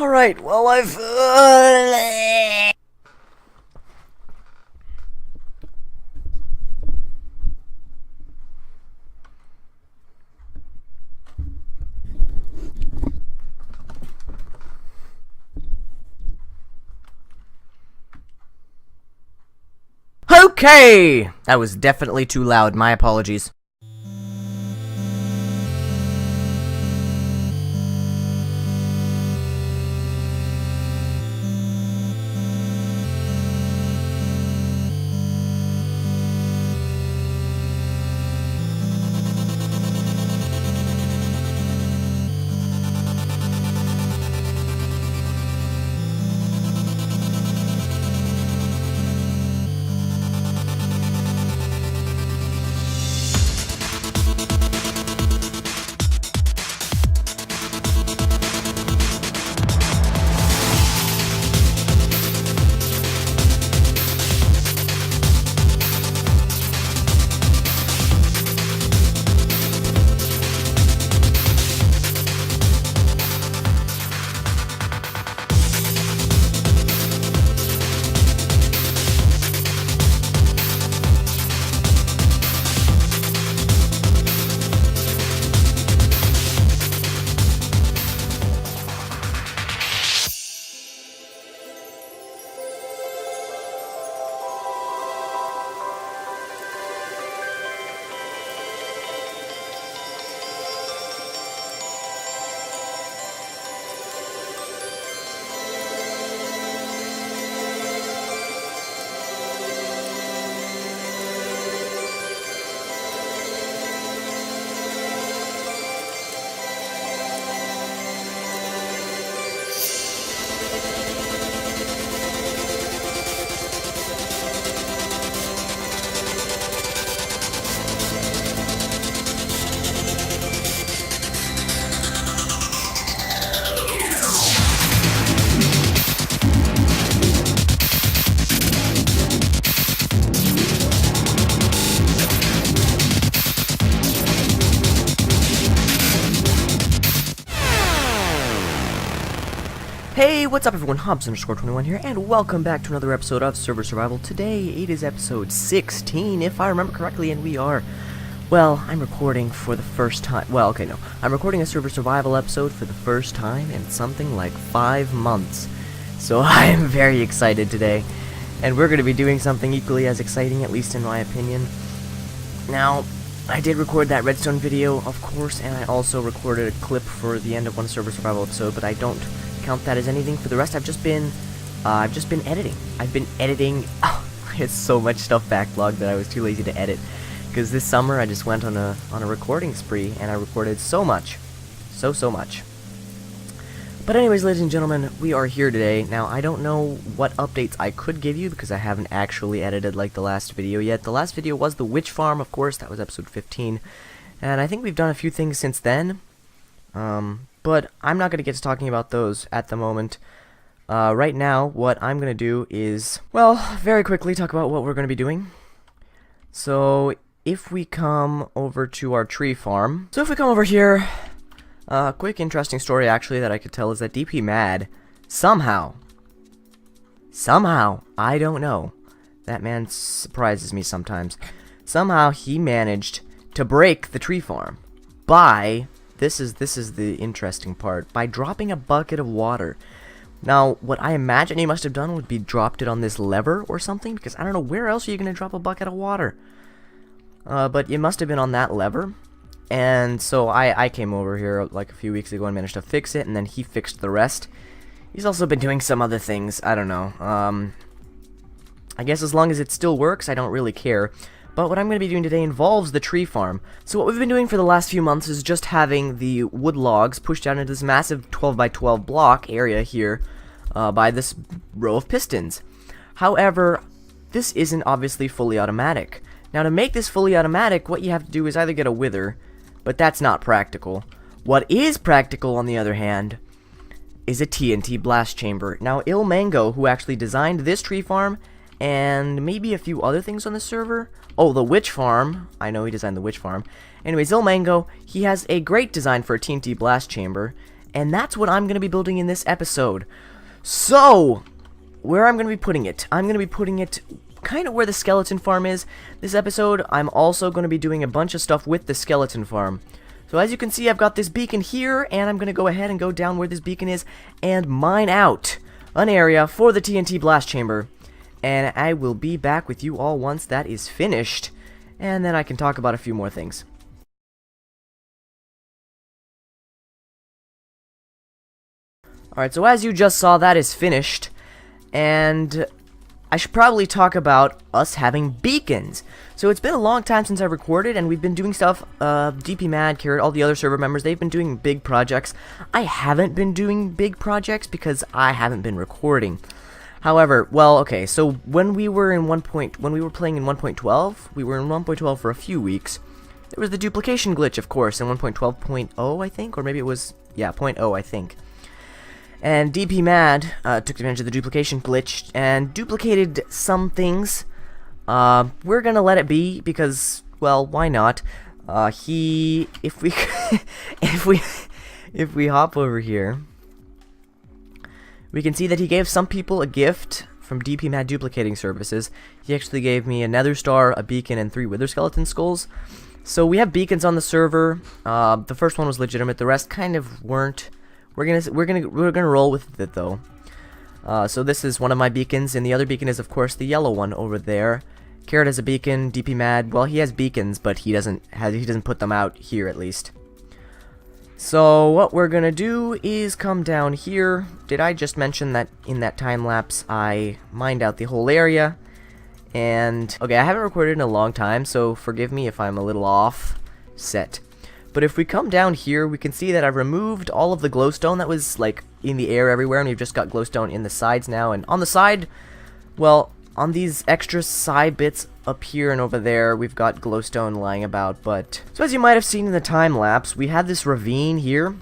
Alright, well, I've... Okay! That was definitely too loud. My apologies. Hey, what's up everyone, Hobbs_21 here, and welcome back to another episode of Server Survival. Today, it is episode 16, if I remember correctly, and we are, well, I'm recording for the first time, I'm recording a Server Survival episode for the first time in something like 5 months. So I am very excited today, and we're going to be doing something equally as exciting, at least in my opinion. Now, I did record that redstone video, of course, and I also recorded a clip for the end of one Server Survival episode, but I don't count that as anything. For the rest, I've just been editing. Oh, I had so much stuff backlogged that I was too lazy to edit. Because this summer I just went on a recording spree, and I recorded so much, so much. But anyways, ladies and gentlemen, we are here today. Now, I don't know what updates I could give you because I haven't actually edited like the last video yet. The last video was the witch farm, of course. That was episode 15, and I think we've done a few things since then. But I'm not going to get to talking about those at the moment. Right now, what I'm going to do is, well, very quickly talk about what we're going to be doing. So, if we come over to our tree farm. So, if we come over here, quick interesting story actually that I could tell is that DP Mad, somehow, I don't know, that man surprises me sometimes. Somehow, he managed to break the tree farm by... This is the interesting part. By dropping a bucket of water. Now, what I imagine he must have done would be dropped it on this lever or something, because I don't know where else are you going to drop a bucket of water. But it must have been on that lever. And so I came over here like a few weeks ago and managed to fix it, and then he fixed the rest. He's also been doing some other things. I don't know. I guess as long as it still works, I don't really care. But what I'm going to be doing today involves the tree farm. So what we've been doing for the last few months is just having the wood logs pushed down into this massive 12x12 block area here by this row of pistons. However, this isn't obviously fully automatic. Now to make this fully automatic, what you have to do is either get a wither, but that's not practical. What is practical, on the other hand, is a TNT Blast Chamber. Now ilmango, who actually designed this tree farm, and maybe a few other things on the server. Oh, the witch farm. I know he designed the witch farm. Anyways, ilmango, he has a great design for a TNT Blast Chamber. and that's what I'm going to be building in this episode. So, where I'm going to be putting it? I'm going to be putting it kind of where the skeleton farm is. This episode, I'm also going to be doing a bunch of stuff with the skeleton farm. So as you can see, I've got this beacon here, and I'm going to go ahead and go down where this beacon is and mine out an area for the TNT Blast Chamber. And I will be back with you all once that is finished, and then I can talk about a few more things. Alright, so as you just saw, that is finished, and I should probably talk about us having beacons. So it's been a long time since I recorded, and we've been doing stuff, DP Mad, Carrot, all the other server members, they've been doing big projects. I haven't been doing big projects because I haven't been recording. However, well, okay, so when we were playing in 1.12, we were in 1.12 for a few weeks. There was the duplication glitch, of course, in 1.12.0, I think, or maybe it was, yeah, 0.0, I think. And DP Mad took advantage of the duplication glitch and duplicated some things. We're gonna let it be because, well, why not? If we if we hop over here, we can see that he gave some people a gift from DP Mad duplicating services. He actually gave me a nether star, a beacon, and 3 wither skeleton skulls. So we have beacons on the server. The first one was legitimate. The rest kind of weren't. We're gonna roll with it though. So this is one of my beacons, and the other beacon is of course the yellow one over there. Carrot has a beacon. DP Mad, well, he has beacons, but he doesn't put them out here at least. So what we're gonna do is come down here. Did I just mention that in that time lapse I mined out the whole area? And okay, I haven't recorded in a long time, so forgive me if I'm a little off set. But if we come down here, we can see that I've removed all of the glowstone that was like in the air everywhere, and we've just got glowstone in the sides now. And on the side, well, on these extra side bits up here and over there, we've got glowstone lying about. But so as you might have seen in the time lapse, we had this ravine here,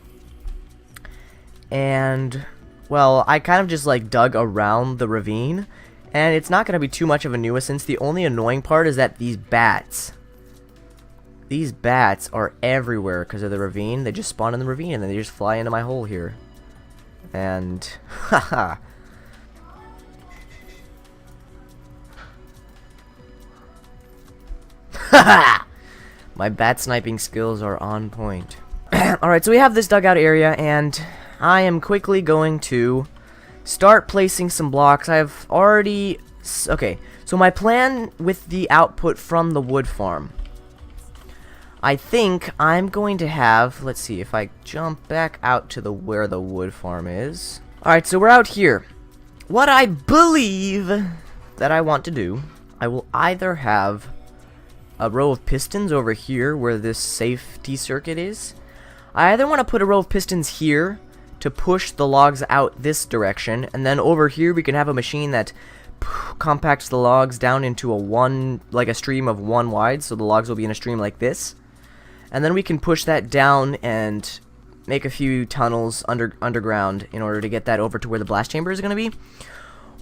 and well, I kind of just like dug around the ravine, and it's not going to be too much of a nuisance. The only annoying part is that these bats are everywhere because of the ravine. They just spawn in the ravine and then they just fly into my hole here. And haha. Haha. My bat sniping skills are on point. Alright, so we have this dugout area, and I am quickly going to start placing some blocks. I've already... Okay, so my plan with the output from the wood farm, I think I'm going to have... Let's see, if I jump back out to where the wood farm is. Alright, so we're out here. What I believe that I want to do, I will either have a row of pistons over here where this safety circuit is. I either want to put a row of pistons here to push the logs out this direction, and then over here we can have a machine that compacts the logs down into a stream of 1 wide, so the logs will be in a stream like this. And then we can push that down and make a few tunnels underground in order to get that over to where the blast chamber is going to be.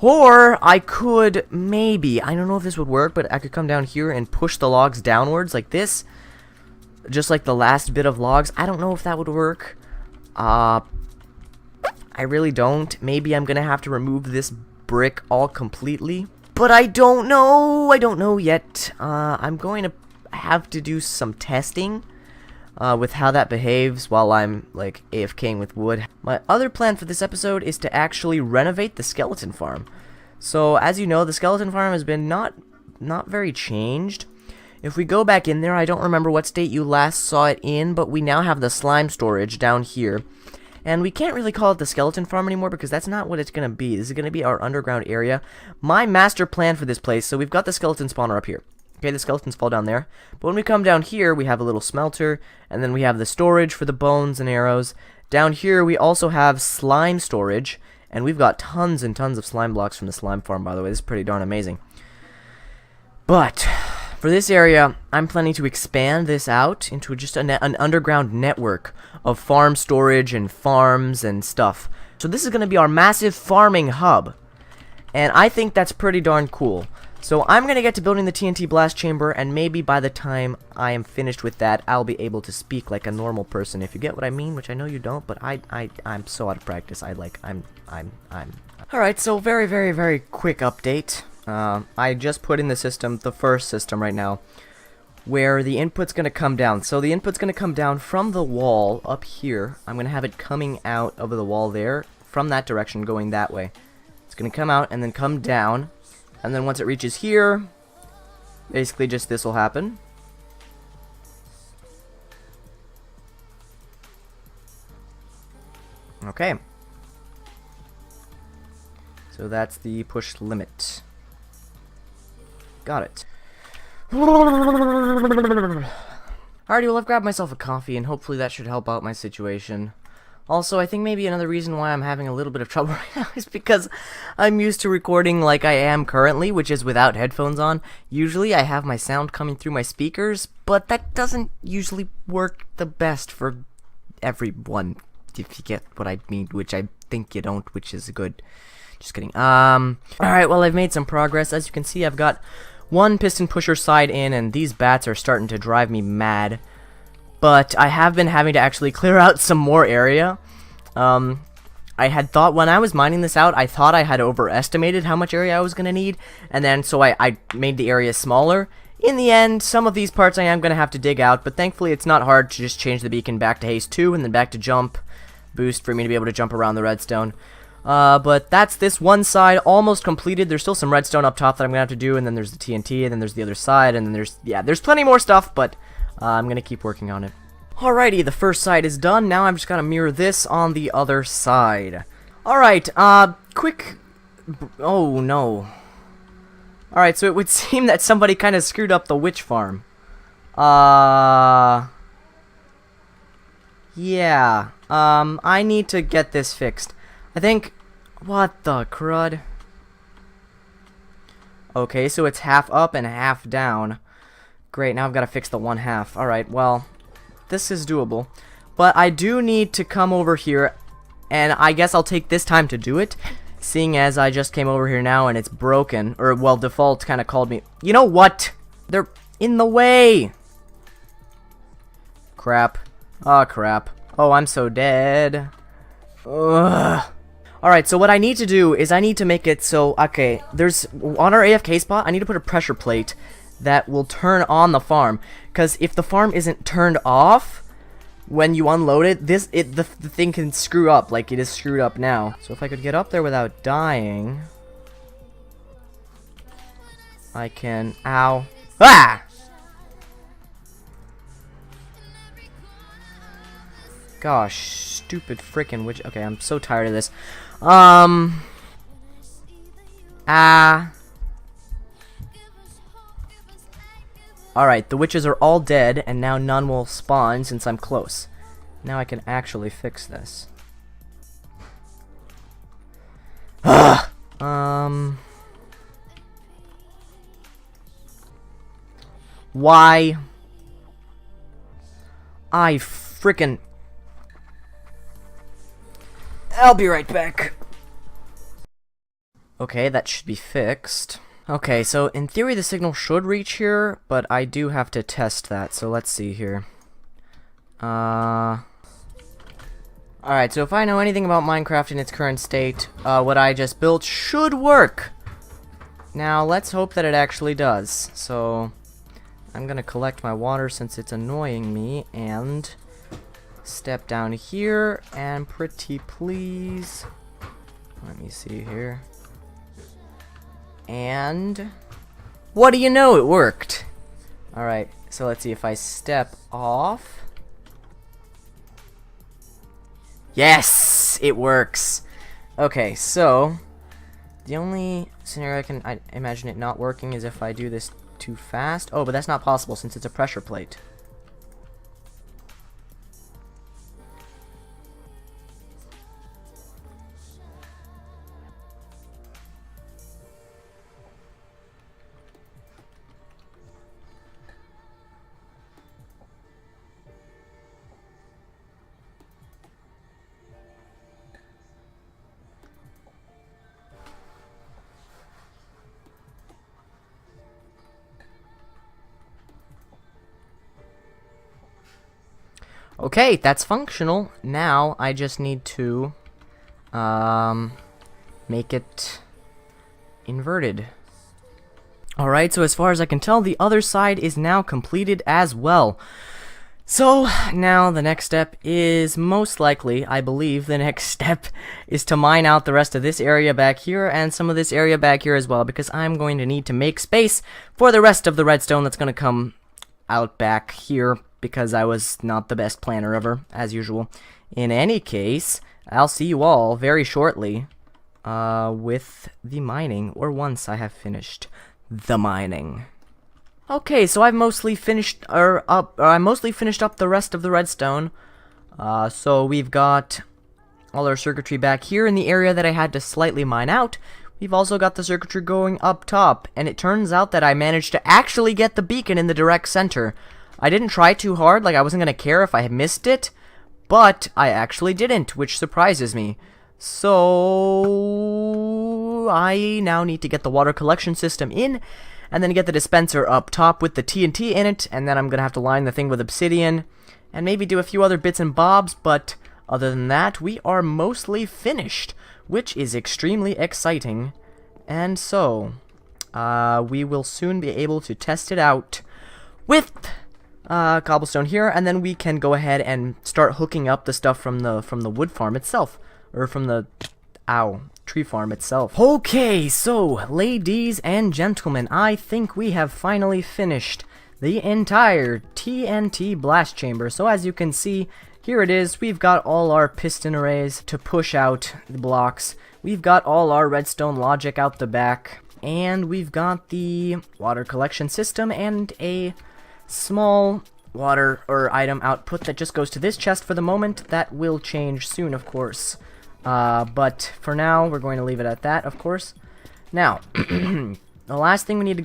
Or I could maybe, I don't know if this would work, but I could come down here and push the logs downwards like this. Just like the last bit of logs. I don't know if that would work. I really don't. Maybe I'm going to have to remove this brick all completely. But I don't know. I don't know yet. I'm going to have to do some testing with how that behaves while I'm like AFKing with wood. My other plan for this episode is to actually renovate the skeleton farm. So as you know, the skeleton farm has been not very changed. If we go back in there, I don't remember what state you last saw it in, but we now have the slime storage down here. And we can't really call it the skeleton farm anymore because that's not what it's going to be. This is going to be our underground area. My master plan for this place, so we've got the skeleton spawner up here. Okay, the skeletons fall down there. But when we come down here, we have a little smelter, and then we have the storage for the bones and arrows. Down here, we also have slime storage, and we've got tons and tons of slime blocks from the slime farm, by the way. This is pretty darn amazing. But for this area, I'm planning to expand this out into just an underground network of farm storage and farms and stuff. So this is going to be our massive farming hub. And I think that's pretty darn cool. So I'm going to get to building the TNT Blast Chamber, and maybe by the time I am finished with that, I'll be able to speak like a normal person, if you get what I mean, which I know you don't, but I'm so out of practice. Alright, so very, very, very quick update. I just put in the system, the first system right now, where the input's going to come down. So the input's going to come down from the wall up here. I'm going to have it coming out of the wall there, from that direction, going that way. It's going to come out and then come down. And then once it reaches here, basically just this will happen. Okay. So that's the push limit. Got it. Alrighty, well, I've grabbed myself a coffee, and hopefully that should help out my situation. Also, I think maybe another reason why I'm having a little bit of trouble right now is because I'm used to recording like I am currently, which is without headphones on. Usually I have my sound coming through my speakers, but that doesn't usually work the best for everyone, if you get what I mean, which I think you don't, which is good. Just kidding. Alright, well, I've made some progress. As you can see, I've got one piston pusher side in, and these bats are starting to drive me mad. But I have been having to actually clear out some more area. I had thought, when I was mining this out, I thought I had overestimated how much area I was going to need, and then so I made the area smaller. In the end, some of these parts I am going to have to dig out, but thankfully it's not hard to just change the beacon back to haste 2 and then back to jump boost for me to be able to jump around the redstone. But that's this one side almost completed. There's still some redstone up top that I'm going to have to do, and then there's the TNT, and then there's the other side, and then there's plenty more stuff, but I'm going to keep working on it. Alrighty, the first side is done. Now I'm just going to mirror this on the other side. Alright, quick... Oh, no. Alright, so it would seem that somebody kind of screwed up the witch farm. Yeah. I need to get this fixed. I think... What the crud? Okay, so it's half up and half down. Great, now I've got to fix the one half. Alright, well, this is doable. But I do need to come over here, and I guess I'll take this time to do it, seeing as I just came over here now and it's broken. Or, well, default kind of called me... You know what? They're in the way! Crap. Oh, crap. Oh, I'm so dead. Ugh. Alright, so what I need to do is I need to make it so... Okay, there's... On our AFK spot, I need to put a pressure plate that will turn on the farm, because if the farm isn't turned off when you unload it, the thing can screw up like it is screwed up now. So if I could get up there without dying, I can... Ow. Ah! Gosh, stupid frickin' witch. Okay, I'm so tired of this. Alright, the witches are all dead, and now none will spawn since I'm close. Now I can actually fix this. Why? I frickin'... I'll be right back. Okay, that should be fixed. Okay, so in theory the signal should reach here, but I do have to test that, so let's see here. Alright, so if I know anything about Minecraft in its current state, what I just built should work! Now, let's hope that it actually does. So, I'm gonna collect my water since it's annoying me, and step down here, and pretty please... Let me see here. And what do you know, it worked. Alright, so let's see if I step off. Yes, it works. Okay, so the only scenario I imagine it not working is if I do this too fast. Oh, but that's not possible since it's a pressure plate. Okay, that's functional. Now I just need to make it inverted. Alright, so as far as I can tell, the other side is now completed as well. So, now the next step is most likely, I believe, the next step is to mine out the rest of this area back here and some of this area back here as well, because I'm going to need to make space for the rest of the redstone that's going to come out back here, because I was not the best planner ever, as usual. In any case, I'll see you all very shortly with the mining, or once I have finished the mining. Okay, so I've mostly finished up the rest of the redstone. So we've got all our circuitry back here in the area that I had to slightly mine out. We've also got the circuitry going up top, and it turns out that I managed to actually get the beacon in the direct center. I didn't try too hard, like I wasn't gonna care if I had missed it, but I actually didn't, which surprises me. So I now need to get the water collection system in, and then get the dispenser up top with the TNT in it, and then I'm gonna have to line the thing with obsidian, and maybe do a few other bits and bobs, but other than that, we are mostly finished, which is extremely exciting. And so, we will soon be able to test it out with cobblestone here, and then we can go ahead and start hooking up the stuff from the wood farm itself, or from the tree farm itself. Okay, so ladies and gentlemen, I think we have finally finished the entire TNT Blast Chamber. So as you can see, here it is. We've got all our piston arrays to push out the blocks. We've got all our redstone logic out the back, and we've got the water collection system and a small water or item output that just goes to this chest for the moment. That will change soon, of course. But for now, we're going to leave it at that, of course. Now, the last thing we need to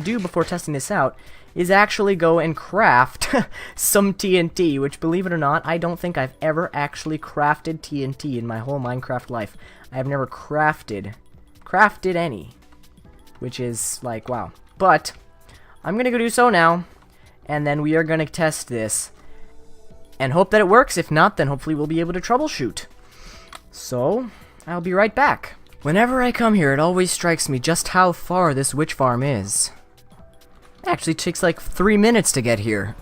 do before testing this out is actually go and craft some TNT, which, believe it or not, I don't think I've ever actually crafted TNT in my whole Minecraft life. I have never crafted any, which is like, wow. But I'm gonna go do so now, and then we are gonna test this and hope that it works. If not, then hopefully we'll be able to troubleshoot. So, I'll be right back. Whenever I come here, it always strikes me just how far this witch farm is. It actually takes like 3 minutes to get here.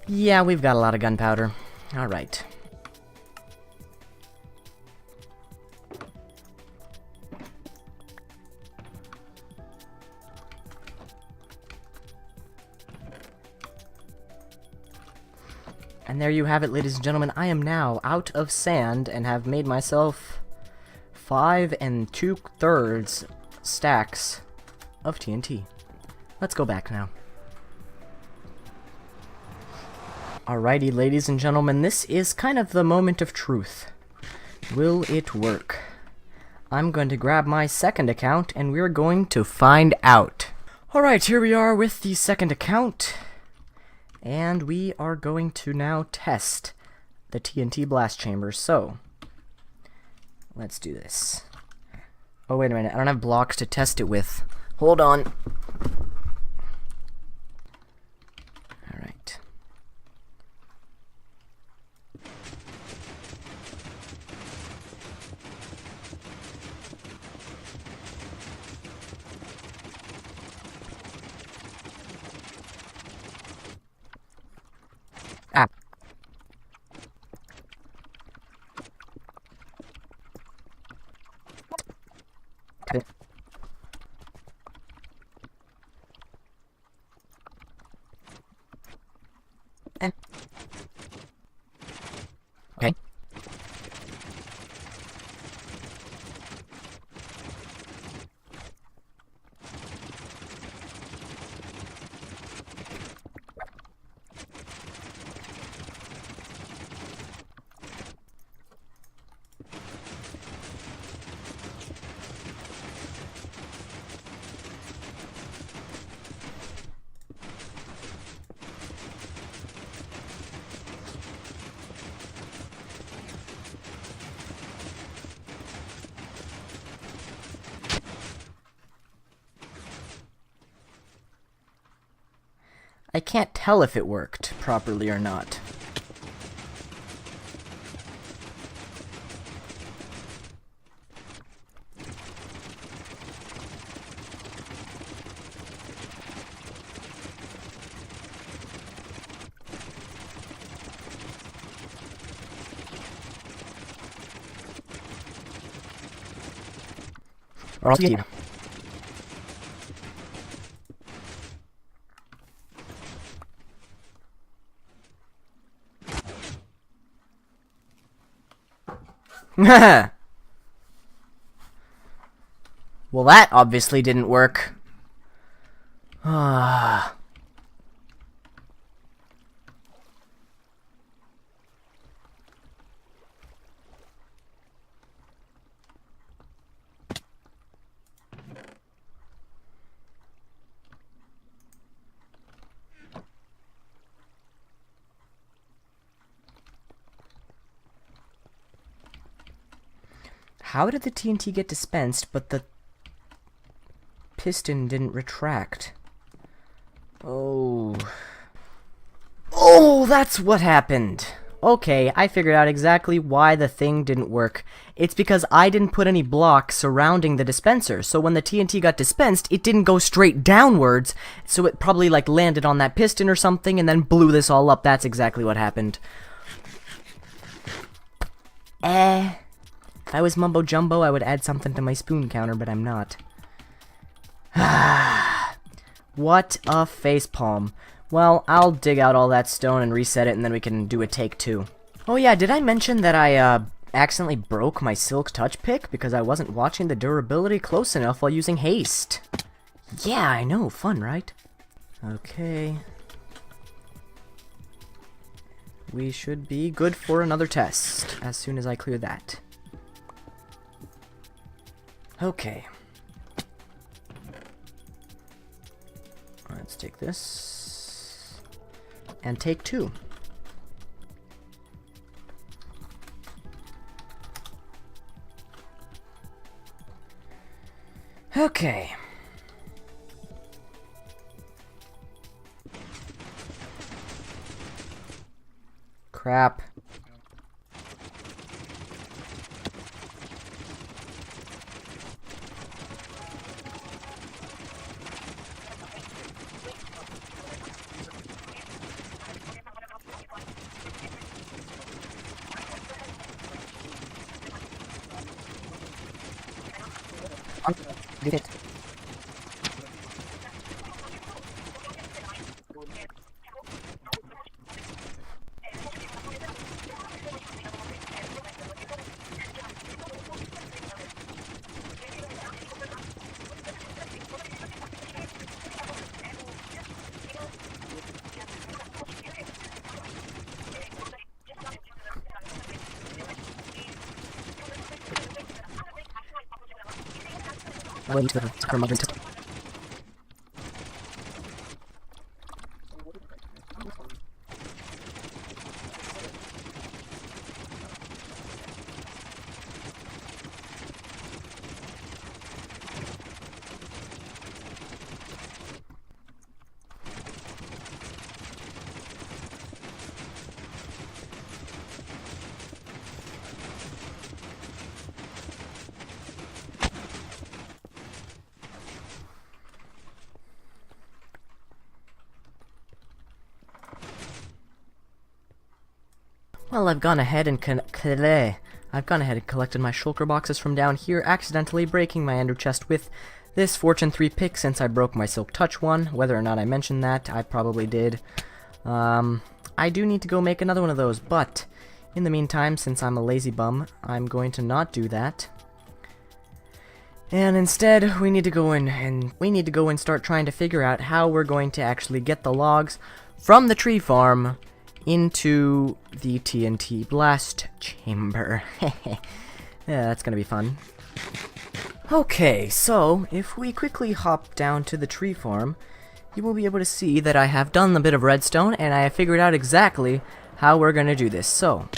Yeah, we've got a lot of gunpowder. Alright. And there you have it, ladies and gentlemen. I am now out of sand and have made myself 5 2/3 stacks of TNT. Let's go back now. Alrighty, ladies and gentlemen, this is kind of the moment of truth. Will it work? I'm going to grab my second account and we're going to find out. Alright, here we are with the second account. And we are going to now test the TNT Blast Chamber. So, let's do this. Oh, wait a minute. I don't have blocks to test it with. Hold on. Alright. Ah. Okay. I can't tell if it worked properly or not. Or else you. Well, that obviously didn't work. Ah. How did the TNT get dispensed, but the piston didn't retract? Oh. Oh, that's what happened! Okay, I figured out exactly why the thing didn't work. It's because I didn't put any blocks surrounding the dispenser, so when the TNT got dispensed, it didn't go straight downwards, so it probably, like, landed on that piston or something and then blew this all up. That's exactly what happened. If I was Mumbo Jumbo, I would add something to my spoon counter, but I'm not. What a facepalm. Well, I'll dig out all that stone and reset it, and then we can do a take 2. Oh yeah, did I mention that I, accidentally broke my silk touch pick because I wasn't watching the durability close enough while using haste? Yeah, I know. Fun, right? Okay. We should be good for another test as soon as I clear that. Okay. Let's take this. And take 2. Okay. Crap. Did it. I went to her mother and took. Well, I've gone ahead and collected my shulker boxes from down here, accidentally breaking my ender chest with this Fortune 3 pick since I broke my Silk Touch one. Whether or not I mentioned that, I probably did. I do need to go make another one of those, but in the meantime, since I'm a lazy bum, I'm going to not do that. And instead, we need to go in and start trying to figure out how we're going to actually get the logs from the tree farm into the TNT Blast Chamber. Yeah, that's gonna be fun. Okay, so if we quickly hop down to the tree farm, you will be able to see that I have done a bit of redstone, and I have figured out exactly how we're gonna do this. So,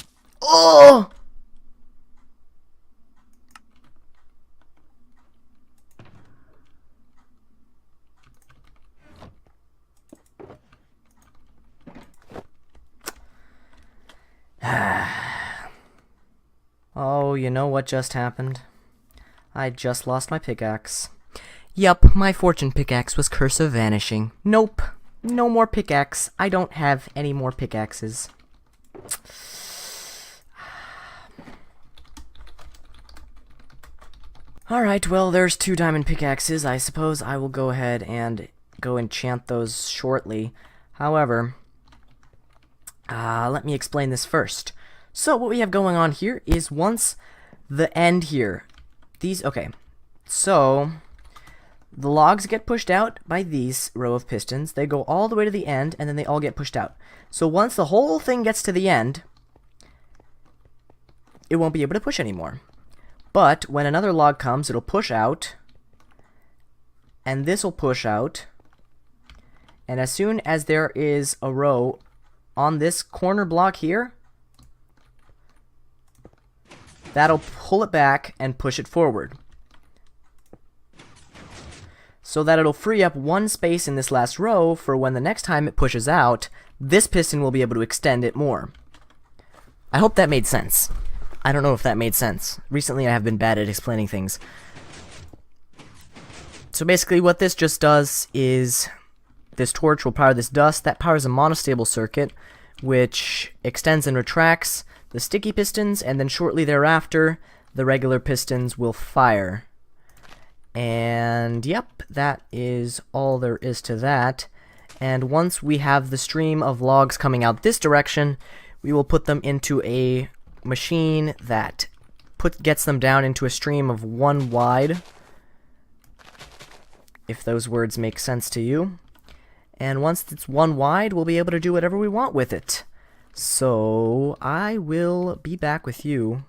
oh! Oh, you know what just happened? I just lost my pickaxe. Yup, my fortune pickaxe was curse of vanishing. Nope. No more pickaxe. I don't have any more pickaxes. Alright, well, there's 2 diamond pickaxes. I suppose I will go ahead and go enchant those shortly. However, let me explain this first. So, what we have going on here is once the end here, okay, so the logs get pushed out by these row of pistons. They go all the way to the end, and then they all get pushed out. So once the whole thing gets to the end, it won't be able to push anymore. But when another log comes, it'll push out, and this will push out, and as soon as there is a row on this corner block here, that'll pull it back and push it forward, so that it'll free up one space in this last row for when the next time it pushes out, this piston will be able to extend it more. I hope that made sense. I don't know if that made sense. Recently I have been bad at explaining things. So basically what this just does is this torch will power this dust. That powers a monostable circuit, which extends and retracts the sticky pistons, and then shortly thereafter, the regular pistons will fire. And yep, that is all there is to that. And once we have the stream of logs coming out this direction, we will put them into a machine that gets them down into a stream of 1 wide, if those words make sense to you. And once it's 1 wide, we'll be able to do whatever we want with it. So I will be back with you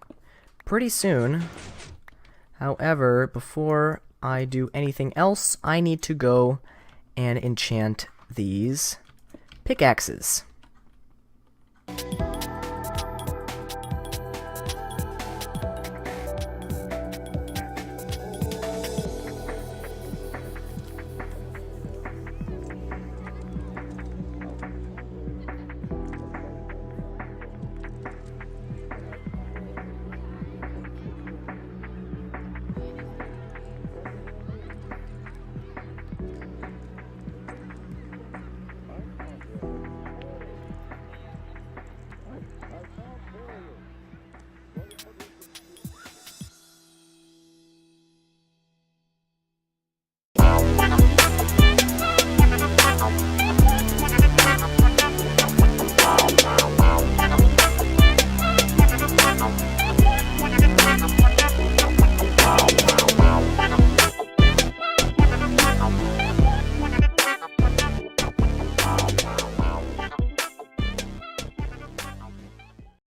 pretty soon. However, before I do anything else, I need to go and enchant these pickaxes.